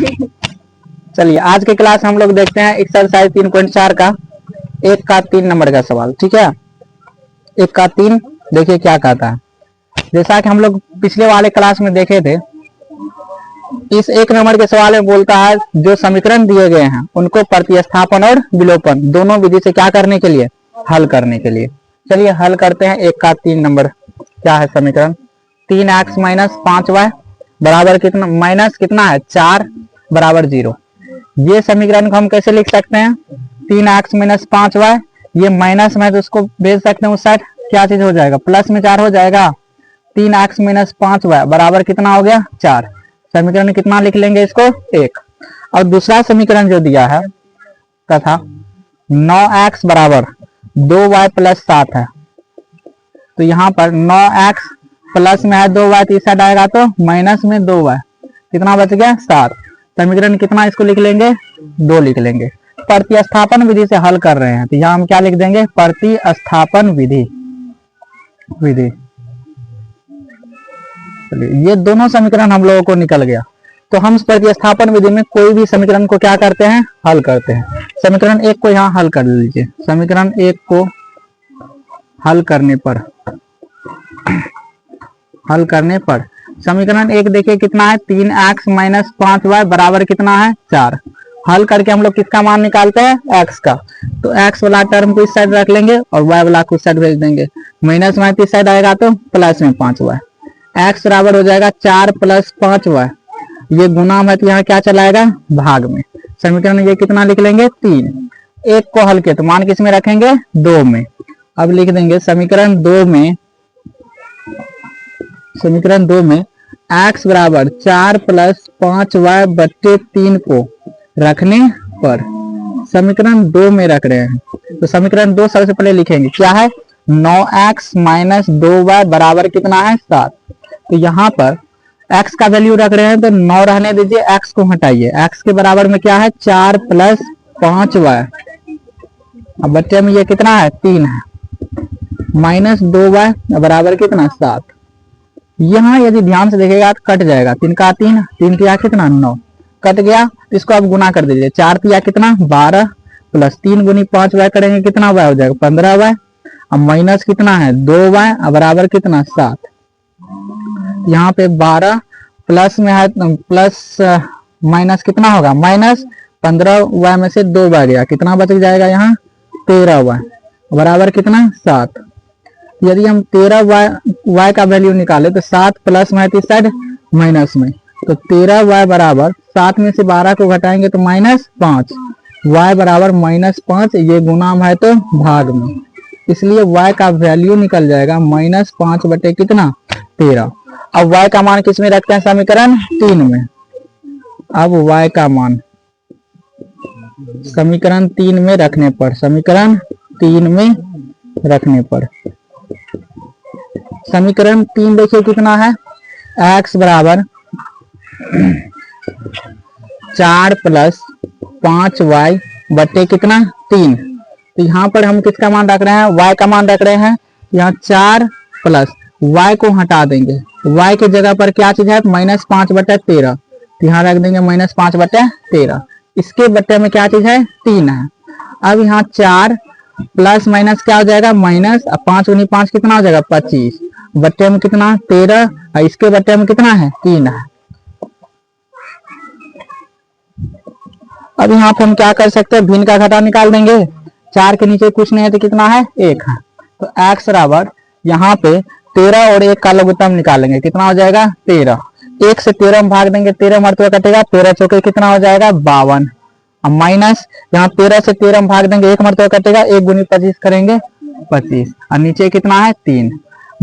चलिए आज के क्लास हम लोग देखते हैं एक्सरसाइज 3.4 का 1 का 3 नंबर का सवाल। ठीक है, 1 का 3 देखिए क्या कहता है। जैसा कि हम लोग पिछले वाले क्लास में देखे थे, इस 1 नंबर के सवाल में बोलता है जो समीकरण दिए गए हैं उनको प्रतिस्थापन और विलोपन दोनों विधि से क्या करने के लिए, हल करने के लिए। चलिए हल करते हैं। 1 का 3 नंबर क्या है समीकरण, 3x माइनस 5y बराबर कितना, माइनस कितना है 4 बराबर 0। ये समीकरण को हम कैसे लिख सकते हैं, 3x माइनस 5y, ये माइनस में तो उसको भेज सकते हैं उस साइड, क्या चीज हो जाएगा, प्लस में 4 हो जाएगा। 3x माइनस 5y बराबर कितना हो गया 4। समीकरण कितना लिख लेंगे इसको 1। और दूसरा समीकरण जो दिया है तथा 9x बराबर 2y प्लस 7 है, तो यहाँ पर 9x प्लस में है 2y, तो इस साइड आएगा तो माइनस में 2y, कितना बच गया 7। समीकरण कितना इसको लिख लेंगे 2 लिख लेंगे। प्रतिस्थापन विधि से हल कर रहे हैं तो यहाँ हम क्या लिख देंगे, प्रतिस्थापन विधि। चलिए ये दोनों समीकरण हम लोगों को निकल गया। तो हम प्रतिस्थापन विधि में कोई भी समीकरण को क्या करते हैं, हल करते हैं। समीकरण 1 को यहाँ हल कर लीजिए। समीकरण 1 को हल करने पर समीकरण 1 देखिए कितना है, 3x माइनस 5y बराबर कितना है 4। हल करके हम लोग किसका मान निकालते हैं, x का। तो x वाला टर्म को इस साइड रख लेंगे और y वाला को इस साइड भेज देंगे। माइनस में इस साइड आएगा तो प्लस में 5y, x बराबर हो जाएगा 4 प्लस 5y। ये गुना है तो यहाँ क्या चलाएगा, भाग में। समीकरण ये कितना लिख लेंगे 3। 1 को हल किया तो मान किस में रखेंगे 2 में। अब लिख देंगे समीकरण 2 में x बराबर 4 प्लस 5y बट्टे 3 को रखने पर, समीकरण 2 में रख रहे हैं तो समीकरण 2 सबसे पहले लिखेंगे क्या है, 9x माइनस 2y बराबर कितना है 7। तो यहाँ पर x का वैल्यू रख रहे हैं तो 9 रहने दीजिए, x को हटाइए। x के बराबर में क्या है 4 प्लस 5y, अब बच्चे में ये कितना है 3 है, माइनस 2y बराबर कितना 7। यहाँ यदि ध्यान से देखेगा तो कट जाएगा, 3 का 3, 3 किया कितना 9, कट गया। इसको अब गुना कर दीजिए, 4 किया कितना 12 प्लस 3 गुनी 5y करेंगे कितना y हो जाएगा 15y। अब माइनस कितना है 2y बराबर कितना 7। यहाँ पे 12 प्लस में है, प्लस माइनस कितना होगा माइनस 15y में से 2y गया, कितना बच जाएगा यहाँ 13y बराबर कितना 7। यदि हम 13y का वैल्यू निकाले तो 7 प्लस में इस साइड माइनस में, तो 13y बराबर 7 में से 12 को घटाएंगे तो माइनस 5, y बराबर माइनस 5। ये गुणाम है तो भाग में, इसलिए y का वैल्यू निकल जाएगा माइनस 5 बटे कितना 13। अब y का मान किस में रखते हैं, समीकरण 3 में। अब y का मान समीकरण 3 में रखने पर, समीकरण 3 में रखने पर समीकरण 3 देखिए कितना है, x बराबर 4 प्लस 5y बटे कितना 3। तो यहाँ पर हम किसका मान रख रहे हैं, y का मान रख रहे हैं। यहाँ 4 प्लस y को हटा देंगे, y के जगह पर क्या चीज है माइनस 5 बटे 13, तो यहाँ रख देंगे माइनस 5 बटे 13। इसके बटे में क्या चीज है 3 है। अब यहाँ 4 प्लस माइनस क्या हो जाएगा माइनस, 5 गुनी 5 कितना हो जाएगा 25 बटे में कितना 13, और इसके बटे में कितना है 3 है। अब यहाँ पे हम क्या कर सकते हैं, भिन्न का घटा निकाल देंगे। 4 के नीचे कुछ नहीं है तो कितना है 1 है। तो x बराबर यहाँ पे 13 और 1 का लघुत्तम निकालेंगे, कितना हो जाएगा 13। 1 से 13 में भाग देंगे, 13 मरतबा कटेगा, 13 चौके कितना हो जाएगा 52। अब माइनस यहाँ 13 से 13 में भाग देंगे, 1 मरतबा कटेगा, 1 गुनी 25 करेंगे 25, और नीचे कितना है 3।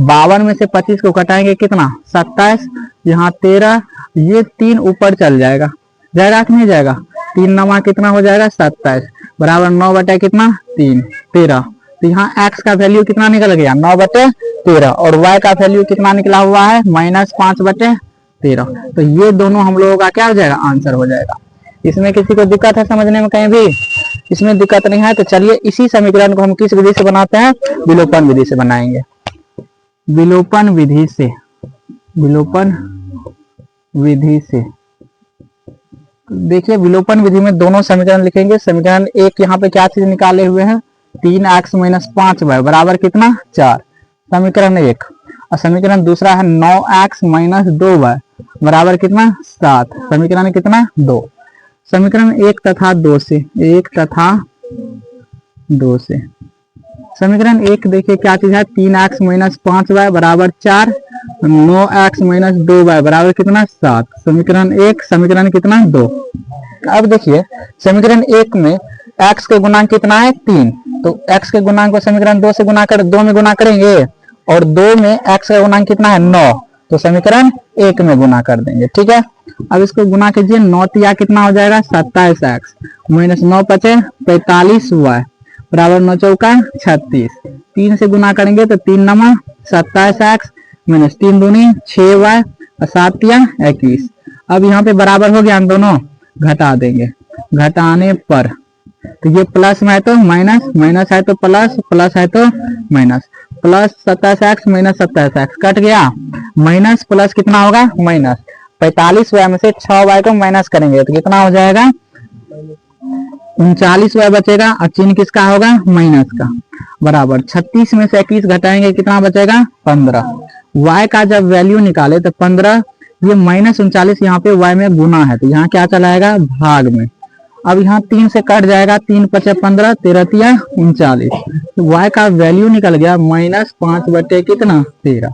52 में से 25 को घटाएंगे कितना 27, यहाँ 13, ये 3 ऊपर चल जाएगा, जाएगा कि नहीं जाएगा, 3 नमा कितना हो जाएगा 27 बराबर 9 बटे कितना 3 13। तो यहाँ x का वैल्यू कितना निकल गया 9 बटे 13, और y का वैल्यू कितना निकला हुआ है माइनस 5 बटे 13। तो ये दोनों हम लोगों का क्या हो जाएगा, आंसर हो जाएगा। इसमें किसी को दिक्कत है समझने में, कहीं भी इसमें दिक्कत नहीं है तो चलिए इसी समीकरण को हम किस विधि से बनाते हैं, विलोपन विधि से बनाएंगे। विलोपन विधि से देखिए विलोपन विधि में दोनों समीकरण लिखेंगे। समीकरण एक यहाँ पे क्या चीज निकाले हुए हैं, 3x माइनस 5y बराबर कितना 4, समीकरण एक। और समीकरण दूसरा है 9x माइनस 2y बराबर कितना 7, समीकरण कितना 2। समीकरण एक तथा दो से समीकरण एक देखिए क्या चीज है, 3x माइनस 5y बराबर 4, 9x माइनस 2y बराबर कितना 7, समीकरण एक, समीकरण कितना 2। अब देखिए समीकरण एक में x के गुणांक कितना है 3, तो x के गुणांक को समीकरण 2 से गुना कर 2 में गुना करेंगे, और 2 में x का गुणांक कितना है 9, तो समीकरण एक में गुना कर देंगे। ठीक है, अब इसको गुना कीजिए, 9 तिया कितना हो जाएगा 27x माइनस 9 पचे 45y बराबर 9 चौका 36, 3 से गुना करेंगे तो 3 नमा 27x माइनस 3 दूनी 6y और 7 तिया 21। अब यहाँ पे बराबर हो गया, हम दोनों घटा देंगे, घटाने पर तो ये प्लस में है तो माइनस, माइनस है तो प्लस, प्लस है तो minus, plus 27x minus 27x cut गया, माइनस प्लस कितना होगा माइनस 45y में से 6y को माइनस करेंगे तो कितना हो जाएगा 39y बचेगा, और चिन्ह किसका होगा माइनस का, बराबर 36 में से 21 घटाएंगे कितना बचेगा 15। y का जब वैल्यू निकाले तो 15, ये माइनस 39 यहाँ पे y में गुना है तो यहाँ क्या चलाएगा भाग में। अब यहाँ 3 से कट जाएगा, 3 पचे 15, 13 तिया 39, तो y का वैल्यू निकल गया माइनस 5 बटे कितना 13।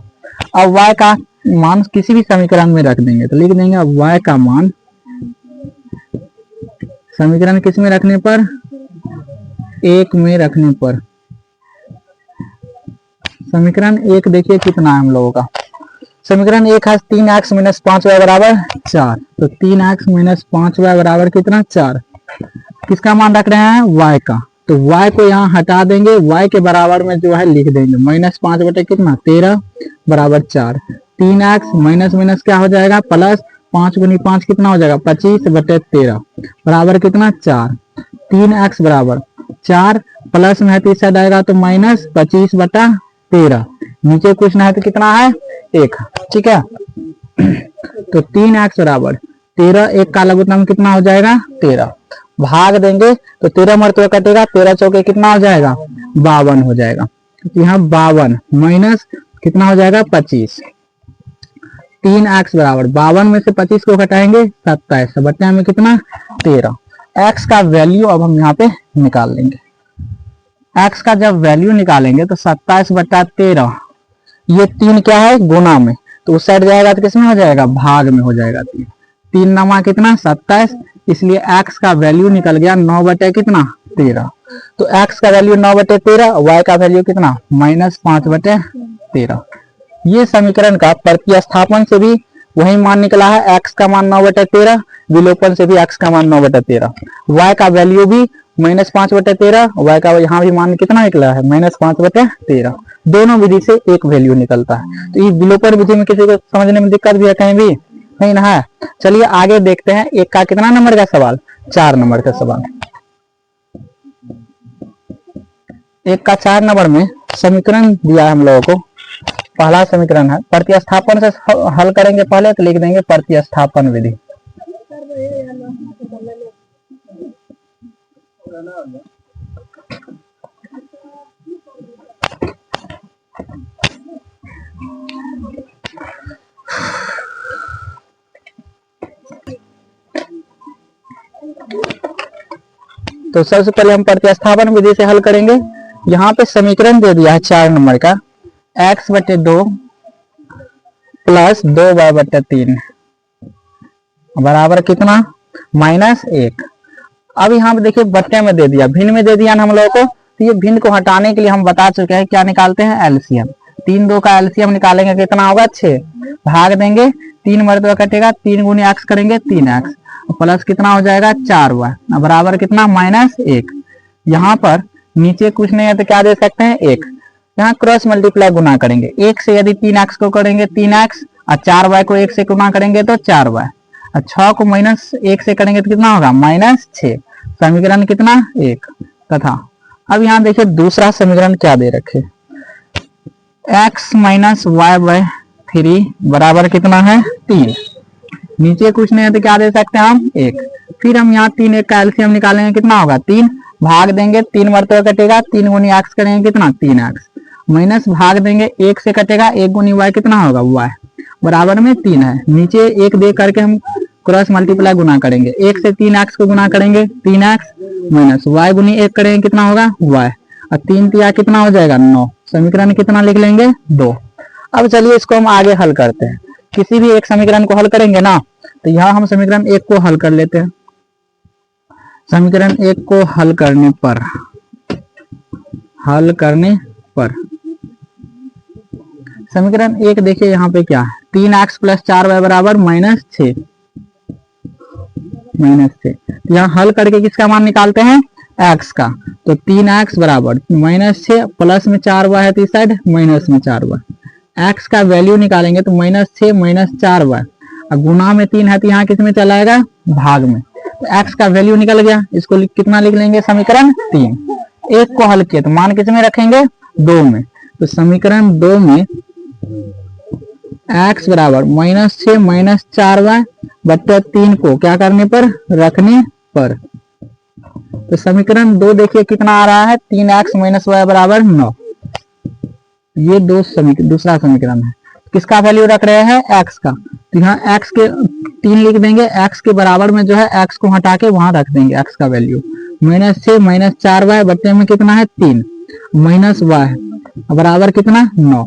अब y का मान किसी भी समीकरण में रख देंगे तो लिख देंगे, अब y का मान समीकरण किस में रखने पर, एक में रखने पर, समीकरण एक देखिए कितना है हम लोगों का, समीकरण एक है 3x माइनस 5y बराबर 4, तो 3x माइनस 5y बराबर कितना 4, किसका मान रख रहे हैं y का, तो y को यहाँ हटा देंगे, y के बराबर में जो है लिख देंगे माइनस 5 बटे कितना 13 बराबर 4, 3x माइनस माइनस क्या हो जाएगा प्लस, 5 गुनी 5 कितना हो जाएगा 25 बटे 13 बराबर कितना 4, 3x बराबर 4 प्लस में है तो इस साइड आएगा तो माइनस 25 बटा 13, नीचे कुछ ना है तो कितना है 1। ठीक है, तो 3x बराबर 13, एक का लघुत्तम कितना हो जाएगा 13, भाग देंगे तो 13 मरतबा कटेगा, 13 चौके कितना हो जाएगा 52 हो जाएगा, तो यहाँ 52 माइनस कितना हो जाएगा 25, 3x बराबर 52 में से 25 को घटाएंगे 27 बटे में कितना 13। x का वैल्यू अब हम यहाँ पे निकाल लेंगे, x का जब वैल्यू निकालेंगे तो 27 बटा 13, ये 3 क्या है गुना में, तो उस साइड जाएगा तो किसमें हो जाएगा भाग में हो जाएगा, 3 नमा कितना 27, इसलिए x का वैल्यू निकल गया 9 बटे कितना 13, तो x का वैल्यू 9 बटे 13, y का वैल्यू कितना माइनस 5 बटे 13। ये समीकरण का प्रतिस्थापन से भी वही मान निकला है, x का मान 9 बटे 13, विलोपन से भी x का मान 9 बटे 13, y का वैल्यू भी माइनस 5 बटे 13, y का यहाँ भी मान कितना निकला है माइनस 5 बटे 13, दोनों विधि से एक वैल्यू निकलता है। तो ये विलोपन विधि में किसी को समझने में दिक्कत भी है कहीं भी नहीं ना है। चलिए आगे देखते हैं, एक का कितना नंबर का सवाल 4 नंबर का सवाल, एक का 4 नंबर में समीकरण दिया है हम लोगों को, पहला समीकरण है, प्रतिस्थापन से हल करेंगे पहले तो लिख देंगे प्रतिस्थापन विधि। तो सबसे पहले हम प्रतिस्थापन विधि से हल करेंगे। यहाँ पे समीकरण दे दिया है 4 नंबर का, x बटे 2 प्लस 2y बटे 3 बराबर कितना माइनस 1। अब यहाँ पे देखिए बट्टे में दे दिया, भिन्न में दे दिया ना हम लोगों को, तो ये भिन्न को हटाने के लिए हम बता चुके हैं क्या निकालते हैं एलसीएम, 3 2 का एलसीएम निकालेंगे कितना होगा 6, भाग देंगे 3 मरतबा कटेगा, 3 गुनी x करेंगे 3x प्लस कितना हो जाएगा 4y बराबर कितना माइनस 1। यहाँ पर नीचे कुछ नहीं है तो क्या दे सकते हैं 1, यहाँ क्रॉस मल्टीप्लाई गुना करेंगे, 1 से यदि 3x को करेंगे 3x और 4y को 1 से गुना करेंगे तो 4y और 6 को माइनस 1 से करेंगे तो कितना होगा माइनस 6, समीकरण कितना 1 तथा। अब यहाँ देखिए दूसरा समीकरण क्या दे रखे, x माइनस वाई बाय 3 बराबर कितना है 3, नीचे कुछ नहीं है तो क्या दे सकते हैं हम 1, फिर हम यहाँ 3 एक का एलसीएम निकालेंगे, कितना होगा 3, भाग देंगे 3 मरतबा कटेगा, 3 गुनी एक्स करेंगे कितना 3x, माइनस भाग देंगे 1 से कटेगा, 1 गुनी वाई कितना होगा y, बराबर में 3 है। नीचे 1 दे करके हम क्रॉस मल्टीप्लाई गुना करेंगे, 1 से 3x को गुना करेंगे 3x माइनस y गुनी 1 करेंगे कितना होगा y, और 3 तिया कितना हो जाएगा 9। समीकरण कितना लिख लेंगे 2। अब चलिए इसको हम आगे हल करते हैं। किसी भी एक समीकरण को हल करेंगे ना, तो यहाँ हम समीकरण 1 को हल कर लेते हैं। समीकरण 1 को हल करने पर समीकरण 1 देखिए यहाँ पे क्या है, 3x प्लस 4y बराबर -6। यहाँ हल करके किसका मान निकालते हैं x का, तो 3x बराबर -6 प्लस में 4y है तो इस साइड माइनस में 4y, x का वैल्यू निकालेंगे तो -6 माइनस 4y, और गुना में 3 है तो यहाँ किस में चला आएगा भाग में, तो x का वैल्यू निकल गया। इसको कितना लिख लेंगे समीकरण 3। 1 को हल किया तो मान किस में रखेंगे 2 में, तो समीकरण 2 में x बराबर -6 माइनस 4y बट्टे 3 को क्या करने पर रखने पर, तो समीकरण 2 देखिए कितना आ रहा है 3x माइनस y बराबर 9। ये दूसरा समीकरण है, किसका वैल्यू रख रहे हैं x का, तो यहाँ x के 3 लिख देंगे, x के बराबर में जो है x को हटा के वहां रख देंगे x का वैल्यू, -6 माइनस 4y बट्टे में कितना है 3 माइनस y बराबर कितना 9।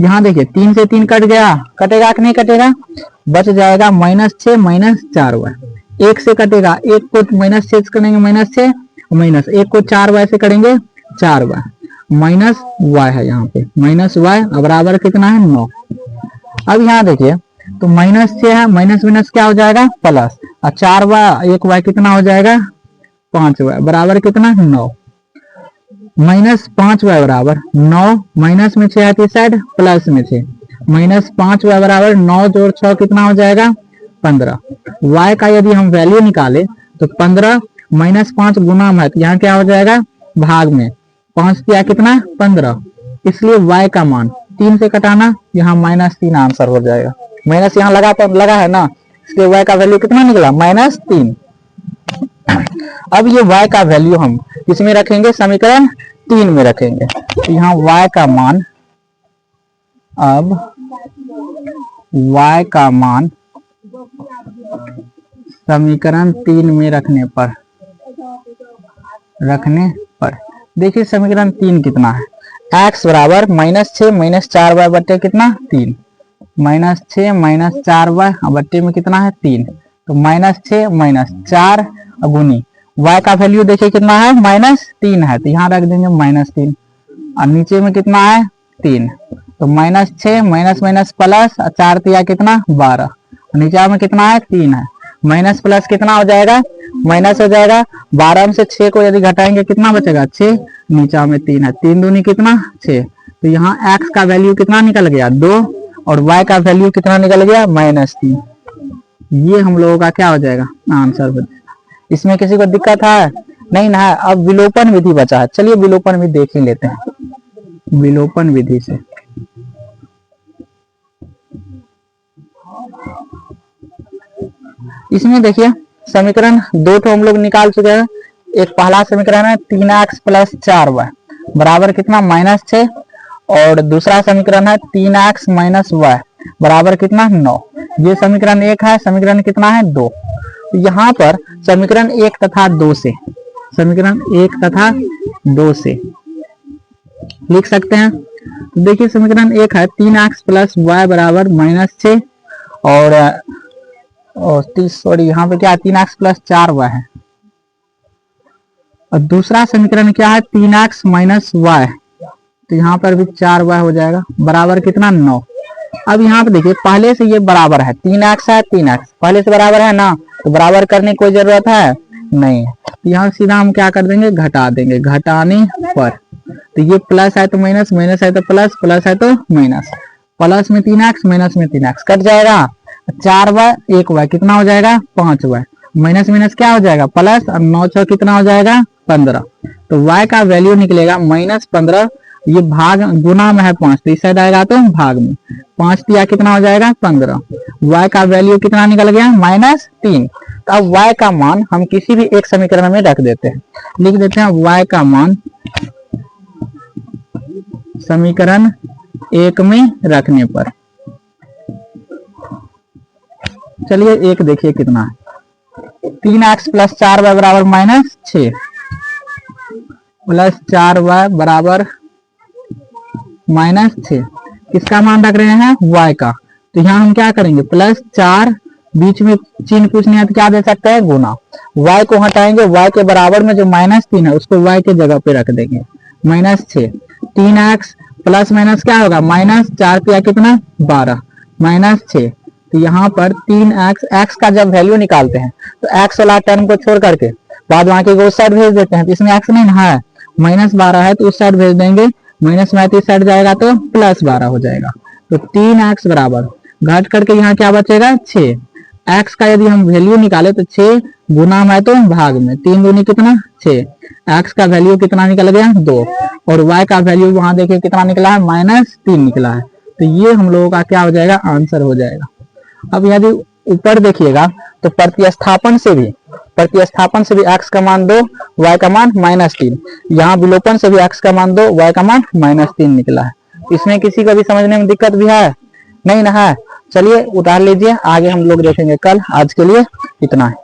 यहाँ देखिए 3 से 3 कट गया, कटेगा कि नहीं कटेगा, बच जाएगा -6 माइनस 4y, 1 से कटेगा, 1 को -6 करेंगे -6 माइनस 1 को 4y से करेंगे 4y माइनस y है, यहाँ पे माइनस y बराबर कितना है 9। अब यहाँ देखिए तो -6 है, माइनस माइनस क्या हो जाएगा प्लस, और 4y 1y कितना हो जाएगा 5y बराबर कितना 9, -5y बराबर 9 माइनस में 6 है तो साइड प्लस में 6, -5y बराबर 9 जोड़ 6 कितना हो जाएगा 15। y का यदि हम वैल्यू निकाले तो 15 -5 गुना में, तो यहाँ क्या हो जाएगा भाग में, 5 दिया कितना 15, इसलिए y का मान 3 से कटाना, यहाँ -3 आंसर हो जाएगा। माइनस यहाँ लगा है ना, इसलिए y का वैल्यू कितना निकला -3। अब ये y का वैल्यू हम किसमें रखेंगे समीकरण 3 में रखेंगे, तो यहाँ y का मान, अब y का मान समीकरण 3 में रखने पर देखिए समीकरण 3 कितना है, x बराबर -6 माइनस 4y बट्टे कितना 3, -6 माइनस 4y बट्टे में कितना है 3, तो -6 माइनस 4 गुनी y का वैल्यू देखिए कितना है -3 है, तो यहाँ रख देंगे -3, और नीचे में कितना है 3, तो -6 माइनस माइनस प्लस 4 तिया कितना 12, नीचे में कितना है 3 है, माइनस प्लस कितना हो जाएगा माइनस हो जाएगा, 12 में से 6 को यदि घटाएंगे कितना बचेगा 6, नीचा में 3 है, 3 दूनी कितना 6, तो यहाँ x का वैल्यू कितना निकल गया 2, और y का वैल्यू कितना निकल गया -3। ये हम लोगों का क्या हो जाएगा आंसर हो जाएगा। इसमें किसी को दिक्कत है नहीं ना है। अब विलोपन विधि बचा है, चलिए विलोपन विधि देख ही लेते हैं। विलोपन विधि से इसमें देखिए समीकरण 2 तो हम लोग निकाल चुके हैं। एक पहला समीकरण है 3x प्लस 4y बराबर कितना -6, और दूसरा समीकरण है 3x माइनस y बराबर कितना 9। ये समीकरण 1 है, समीकरण कितना है 2। यहाँ पर समीकरण 1 तथा 2 से लिख सकते हैं। देखिए समीकरण 1 है 3x प्लस y बराबर -6, और सॉरी यहाँ पे क्या 3x प्लस 4y है, और दूसरा समीकरण क्या है 3x माइनस y, तो यहाँ पर भी 4y हो जाएगा बराबर कितना 9। अब यहाँ पे देखिए पहले से ये बराबर है 3x है, 3x पहले से बराबर है ना, तो बराबर करने की कोई जरूरत है नहीं है। तो यहाँ सीधा हम क्या कर देंगे घटा देंगे, घटाने पर तो ये प्लस है तो माइनस, माइनस है तो प्लस, प्लस है तो माइनस, प्लस में 3x माइनस में 3x कट जाएगा, 4y 1y कितना हो जाएगा 5y, माइनस माइनस क्या हो जाएगा प्लस, और 9 6 कितना हो जाएगा 15। तो y का वैल्यू निकलेगा -15। ये भाग गुना में है 5 तो इस साइड आएगा तो भाग में, 5 दिया कितना हो जाएगा 15। y का वैल्यू कितना निकल गया -3। तो अब y का मान हम किसी भी एक समीकरण में रख देते हैं, लिख देते हैं y का मान समीकरण 1 में रखने पर, चलिए एक देखिए कितना है, 3x प्लस 4y बराबर माइनस 6 प्लस 4y बराबर माइनस 6, किसका मान रख रहे हैं y का। तो यहाँ हम क्या करेंगे, प्लस 4 बीच में चिन्ह कुछ नहीं है तो क्या दे सकते हैं गुना, y को हटाएंगे, y के बराबर में जो माइनस 3 है उसको y के जगह पे रख देंगे, माइनस 6, 3x प्लस माइनस क्या होगा माइनस 4 पे कितना 12 माइनस 6। तो यहाँ पर 3x, x का जब वैल्यू निकालते हैं तो x वाला टर्म को छोड़ करके बाद वहां के उस साइड भेज देते हैं, तो इसमें x नहीं ना है, माइनस 12 है तो उस साइड भेज देंगे, माइनस में इस साइड जाएगा तो प्लस 12 हो जाएगा। तो 3x बराबर घट करके यहाँ क्या बचेगा 6, x का यदि हम वैल्यू निकाले तो 6 गुना में तो भाग में, 3 दूनी कितना 6, x का वैल्यू कितना निकल गया 2 और y का वैल्यू वहां देखिए कितना निकला है माइनस 3 निकला है। तो ये हम लोगों का क्या हो जाएगा आंसर हो जाएगा। अब यदि ऊपर देखिएगा तो प्रतिस्थापन से भी x का मान 2 y का मान माइनस 3, यहाँ विलोपन से भी x का मान 2 y का मान माइनस 3 निकला है। इसमें किसी को भी समझने में दिक्कत भी है नहीं ना है। चलिए उतार लीजिए, आगे हम लोग देखेंगे कल। आज के लिए इतना है।